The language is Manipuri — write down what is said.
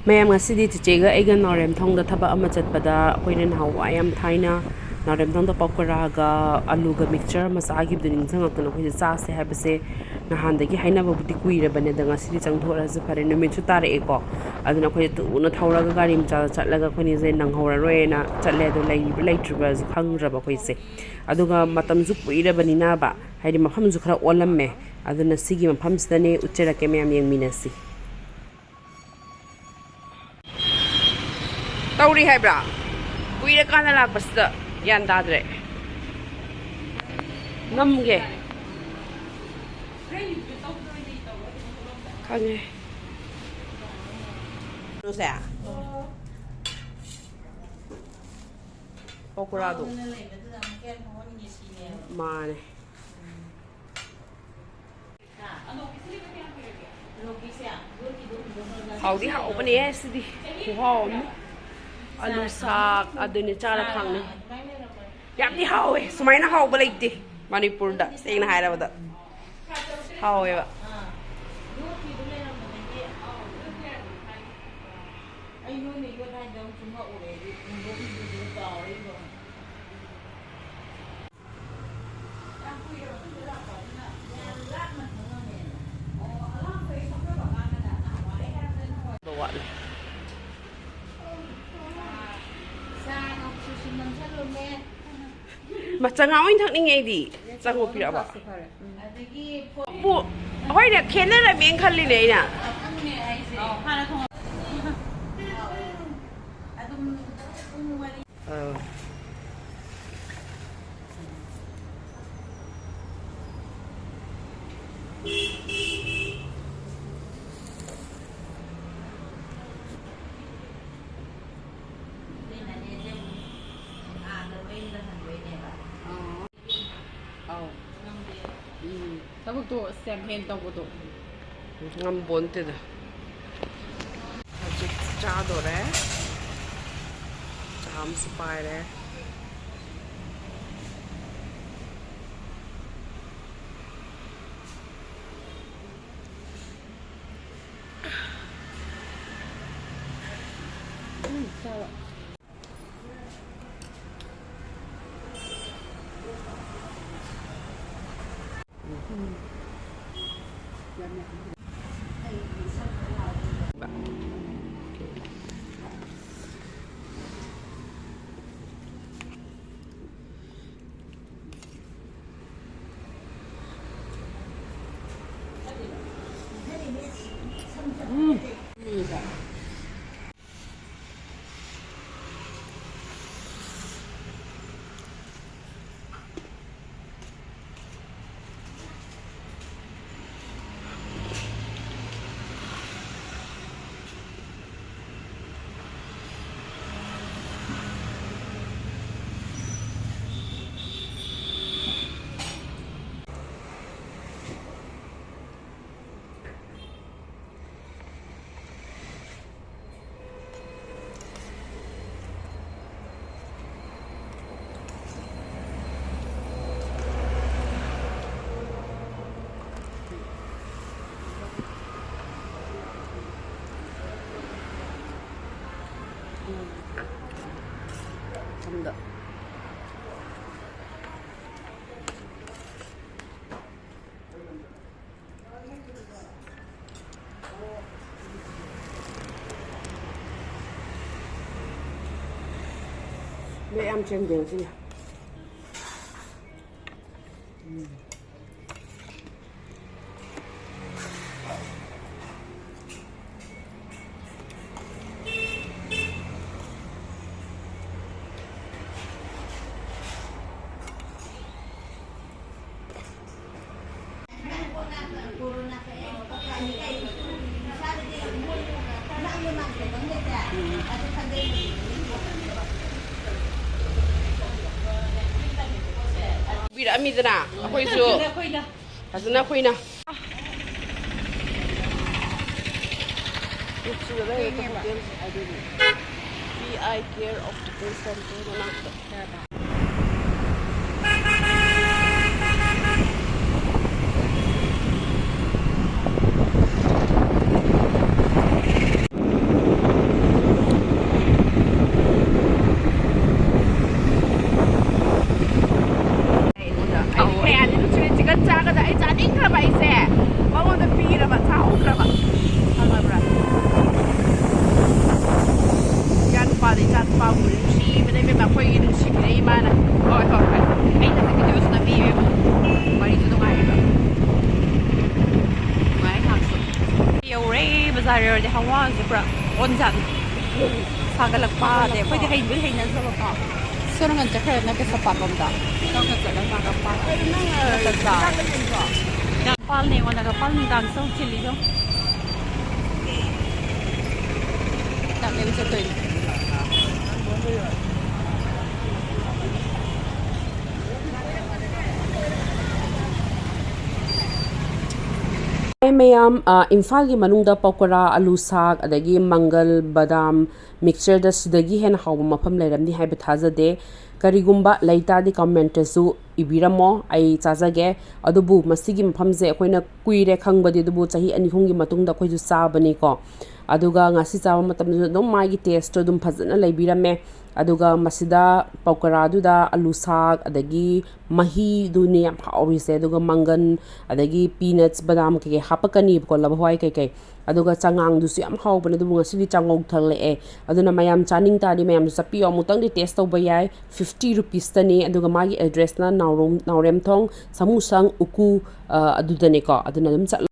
ꯃꯌꯥꯝ ꯉꯁꯤꯗꯤ ꯆꯤꯆꯦꯒ ꯑꯩꯒ ꯅꯥꯎꯔꯦꯝꯊꯣꯡꯗ ꯊꯕꯛ ꯑꯃ ꯆꯠꯄꯗ ꯑꯩꯈꯣꯏꯅ ꯅꯍꯥꯟꯋꯥꯏ ꯌꯥꯝ ꯊꯥꯏꯅ ꯅꯥꯎꯔꯦꯝꯊꯣꯡꯗ ꯄꯀꯣꯔꯥꯒ ꯑꯂꯨꯒ ꯃꯤꯛꯆꯔ ꯑꯃ ꯆꯥꯈꯤꯕꯗꯨ ꯅꯤꯡꯁꯤꯡꯉꯛꯇꯅ ꯑꯩꯈꯣꯏꯁꯦ ꯆꯥꯁꯦ ꯍꯥꯏꯕꯁꯦ ꯅꯍꯥꯟꯗꯒꯤ ꯍꯥꯏꯅꯕꯕꯨꯗꯤ ꯀꯨꯏꯔꯕꯅꯦ ꯑꯗ ꯉꯁꯤꯗꯤ ꯆꯪꯊꯣꯛꯑꯁꯨ ꯐꯔꯦ ꯅꯨꯃꯤꯠꯁꯨ ꯇꯥꯔꯛꯑꯦꯀꯣ ꯑꯗꯨꯅ ꯑꯩꯈꯣꯏꯁꯦ ꯊꯨꯅ ꯊꯧꯔꯒ ꯒꯥꯔꯤ ꯃꯆꯥꯗ ꯆꯠꯂꯒ ꯑꯩꯈꯣꯏꯅꯤꯁꯦ ꯅꯪꯍꯧꯔꯔꯣꯏꯅ ꯆꯠꯂꯦ ꯑꯗꯣ ꯂꯩꯔꯤꯕ ꯂꯩꯇ꯭ꯔꯤꯕꯁꯨ ꯈꯪꯗ꯭ꯔꯕ ꯑꯩꯈꯣꯏꯁꯦ ꯑꯗꯨꯒ ꯃꯇꯝꯁꯨ ꯀꯨꯏꯔꯕꯅꯤꯅꯕ ꯍꯥꯏꯗꯤ ꯃꯐꯝꯁꯨ ꯈꯔ ꯑꯣꯜꯂꯝꯃꯦ ꯑꯗꯨꯅ ꯁꯤꯒꯤ ꯃꯐꯝꯁꯤꯗꯅꯦ ꯎꯠꯆꯔꯛꯀꯦ ꯃꯌꯥꯝ ꯌꯦꯡꯃꯤꯟꯅꯁꯤ ꯇꯧꯔꯤ ꯍꯥꯏꯕ꯭ꯔꯥ ꯀꯨꯏꯔꯀꯥꯟꯗ ꯂꯥꯛꯄꯁꯤꯗ ꯒ꯭ꯌꯥꯟ ꯇꯥꯗ꯭ꯔꯦ ꯉꯝꯒꯦ ꯈꯪꯉꯦ ꯁꯦ ꯄꯀꯣꯔꯥꯗꯣ ꯃꯥꯅꯦ ꯍꯥꯎꯗꯤ ꯍꯥꯎꯕꯅꯦ ꯁꯤꯗꯤ ꯈꯨꯍꯥꯎ ꯑꯃ ꯑꯂꯨ ꯁꯥꯛ ꯑꯗꯨꯅꯤ ꯆꯥꯔ ꯈꯪꯅꯤ ꯌꯥꯝꯗꯤ ꯍꯥꯎꯋꯦ ꯁꯨꯃꯥꯏꯅ ꯍꯥꯎꯕ ꯂꯩꯇꯦ ꯃꯅꯤꯄꯨꯔꯗ ꯁꯦꯡꯅ ꯍꯥꯏꯔꯕꯗ ꯍꯥꯎꯋꯦꯕ ꯋꯥꯠꯂꯦ ꯆꯉꯥꯡ ꯑꯣꯏꯅ ꯊꯛꯅꯤꯡꯉꯦ ꯑꯩꯗꯤ ꯆꯉꯣ ꯄꯤꯔꯛꯑꯕ ꯑꯩꯈꯣꯏꯅ ꯈꯦꯠꯅꯔꯝꯃꯦꯅ ꯈꯜꯂꯤꯅꯦ ꯑꯩꯅ ꯊꯕꯛꯇꯣ ꯁꯦꯝꯍꯦꯟ ꯇꯧꯕꯗꯣ ꯉꯝꯄꯣꯟꯇꯦꯗ ꯍꯧꯖꯤꯛ ꯆꯥꯗꯣꯔꯦ ꯆꯥ ꯑꯃꯁꯨ ꯄꯥꯏꯔꯦ ꯆꯥꯕ ꯁꯝꯗ ꯃꯌꯥꯝ ꯆꯦꯟꯗꯦꯡꯁꯤꯅꯦ ꯄꯤꯔꯛꯑꯝꯃꯤꯗꯅ ꯑꯩꯈꯣꯏꯁꯨ ꯐꯖꯅ ꯑꯩꯈꯣꯏꯅ PI Care Optical Center ꯃꯅꯥꯛꯇ ꯄꯥꯕꯨ ꯅꯨꯡꯁꯤꯕꯗꯩ ꯕꯦꯝꯃ ꯑꯩꯈꯣꯏꯒꯤ ꯅꯨꯡꯁꯤꯕꯗꯩ ꯏꯃꯥꯅ ꯍꯣꯏ ꯍꯣꯏ ꯍꯣꯏ ꯑꯩꯅ ꯚꯤꯗꯤꯑꯣꯁꯨ ꯅꯝꯕꯤꯌꯦꯕ ꯋꯥꯔꯤꯁꯨ ꯅꯨꯡꯉꯥꯏꯌꯦꯕ ꯅꯨꯡꯉꯥꯏ ꯉꯥꯛꯁꯨ ꯌꯧꯔꯦ ꯕꯖꯥꯔ ꯌꯧꯔꯗꯤ ꯍꯋꯥꯁꯦ ꯄꯨꯔꯥ ꯑꯣꯟꯖꯥꯠꯅꯤ ꯁꯥꯒꯠꯂꯛꯄ ꯑꯗꯩ ꯑꯩꯈꯣꯏꯗꯤ ꯍꯩꯕꯨꯗꯤ ꯍꯩꯅꯖꯕꯀꯣ ꯁꯣꯔꯉꯟ ꯆꯠꯈ꯭ꯔꯦꯅ ꯀꯩꯁꯥꯝꯄꯥꯠꯂꯣꯝꯗ ꯅꯪꯅ ꯆꯠꯂꯒ ꯅꯥꯒꯥꯄꯥꯜꯅꯦ ꯌꯦꯡꯉꯣ ꯅꯥꯒꯥꯄꯥꯜ ꯅꯨꯡꯗꯥꯡ ꯁꯧ ꯊꯤꯜꯂꯤꯗꯣ ꯅꯛꯅꯦꯕ ꯆꯠꯇꯣꯏꯅꯤ ꯃꯌꯥꯝ ꯏꯝꯐꯥꯜꯒꯤ ꯃꯅꯨꯡꯗ ꯄꯣꯀꯣꯔꯥ ꯑꯂꯨ ꯁꯥꯛ ꯑꯗꯒꯤ ꯃꯪꯒꯜ ꯕꯗꯥꯝ ꯃꯤꯛꯁꯆꯔꯗ ꯁꯤꯗꯒꯤ ꯍꯦꯟꯅ ꯍꯥꯎꯕ ꯃꯐꯝ ꯂꯩꯔꯝꯅꯤ ꯍꯥꯏꯕ ꯊꯥꯖꯗꯦ ꯀꯔꯤꯒꯨꯝꯕ ꯂꯩꯇꯥꯗꯤ ꯀꯃꯦꯟꯇꯁꯨ ꯏꯕꯤꯔꯝꯃꯣ ꯑꯩ ꯆꯥꯖꯒꯦ ꯑꯗꯨꯕꯨ ꯃꯁꯤꯒꯤ ꯃꯐꯝꯁꯦ ꯑꯩꯈꯣꯏꯅ ꯀꯨꯏꯔꯦ ꯈꯪꯕꯗꯤ ꯑꯗꯨꯕꯨ ꯆꯍꯤ 2-3ꯒꯤ ꯃꯇꯨꯡꯗ ꯑꯩꯈꯣꯏꯁꯨ ꯆꯥꯕꯅꯤꯀꯣ ꯑꯗꯨꯒ ꯉꯁꯤ ꯆꯥꯕ ꯃꯇꯝꯗꯁꯨ ꯑꯗꯨꯝ ꯃꯥꯒꯤ ꯇꯦꯁꯇꯣ ꯑꯗꯨꯝ ꯐꯖꯅ ꯂꯩꯕꯤꯔꯝꯃꯦ ꯑꯗꯨꯒ ꯃꯁꯤꯗ ꯄꯧꯀꯣꯔꯥꯗꯨꯗ ꯑꯂꯨ ꯁꯥꯛ ꯑꯗꯒꯤ ꯃꯍꯤꯗꯨꯅꯤ ꯌꯥꯝ ꯍꯥꯎꯔꯤꯁꯦ ꯑꯗꯨꯒ ꯃꯪꯒꯟ ꯑꯗꯒꯤ ꯄꯤꯅꯠꯁ ꯕꯗꯥꯝ ꯀꯩꯀꯩ ꯍꯥꯞꯄꯛꯀꯅꯤꯕꯀꯣ ꯂꯕꯍꯋꯥꯏ ꯀꯩꯀꯩ ꯑꯗꯨꯒ ꯆꯉꯥꯡꯗꯨꯁꯨ ꯌꯥꯝ ꯍꯥꯎꯕꯅꯦ ꯑꯗꯨꯕꯨ ꯉꯁꯤꯗꯤ ꯆꯥꯉꯧ ꯊꯛꯂꯛꯑꯦ ꯑꯗꯨꯅ ꯃꯌꯥꯝ ꯆꯥꯅꯤꯡ ꯇꯥꯔꯗꯤ ꯃꯌꯥꯝꯁꯨ ꯆꯠꯄꯤꯌꯣ ꯑꯃꯨꯛꯇꯪꯗꯤ ꯇꯦꯁ ꯇꯧꯕ ꯌꯥꯏ 50 ꯔꯨꯄꯤꯁꯇꯅꯤ ꯑꯗꯨꯒ ꯃꯥꯒꯤ ꯑꯦꯗ꯭ꯔꯦꯁꯅ ꯅꯥꯎꯔꯦꯝꯊꯣꯡ ꯁꯥꯃꯨꯁꯪ ꯎꯀꯨ ꯑꯗꯨꯗꯅꯦꯀꯣ ꯑꯗꯨꯅ ꯑꯗꯨꯝ ꯆꯠꯂꯣ